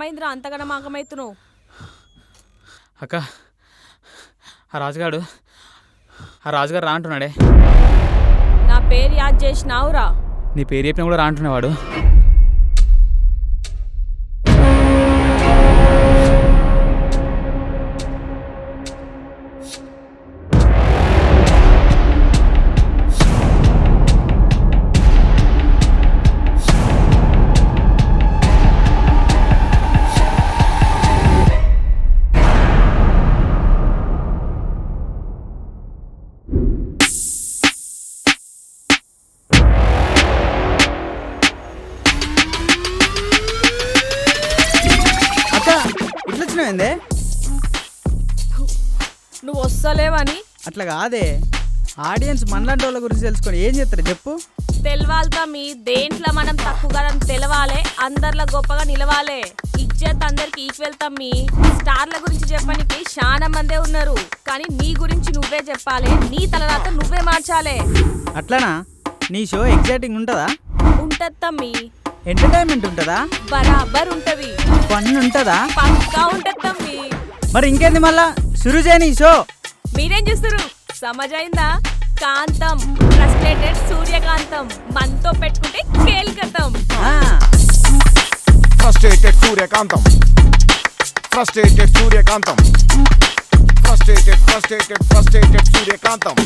ఏమైందిరా అంతగనం ఆగమైతున్నావు? అక్క ఆ రాజుగారు రా అంటున్నాడే. నా పేరు యాద్ చేసినావురా? నీ పేరు చెప్పినా కూడా రా అంటున్నావాడు. ఏందే నువ్వు వస్తలేవని? అట్లా కాదే, ఆడియన్స్ మనలాంటి వాళ్ళ గురించి తెలుసుకొని ఏం చేస్తారు చెప్పు. తెలవాలిగా మీ దేంట్లో మనం తక్కువగా తెలవాలే, అందరిలో గొప్పగా నిలవాలే. ఇజ్జత్ అందరికి ఈక్వల్ తమ్మి. స్టార్ల గురించి చెప్పడానికి చాలా మందే ఉన్నారు, కానీ నీ గురించి నువ్వే చెప్పాలి, నీ తలరాత నువ్వే మార్చాలే. అట్లనా? నీ షో ఎగ్జైటింగ్ ఉంటుందా? ఉంటది తమ్మి. ఎంటర్టైన్మెంట్ ఉంటుందా? బరాబర్ ఉంటది. ఫన్ ఉంటుందా? పక్కా ఉంటది తమ్మి. మరి ఇంకేంది మళ్ళా షురూ చేయని షో. మీరేం చూస్తారు? సమజైందా? కాంతం ఫ్రస్ట్రేటెడ్ సూర్యకాంతం, మనతో పెట్టుకుంటే కేల్కతం. ఫ్రస్ట్రేటెడ్ సూర్యకాంతం, ఫ్రస్ట్రేటెడ్ సూర్యకాంతం, ఫ్రస్ట్రేటెడ్ సూర్యకాంతం.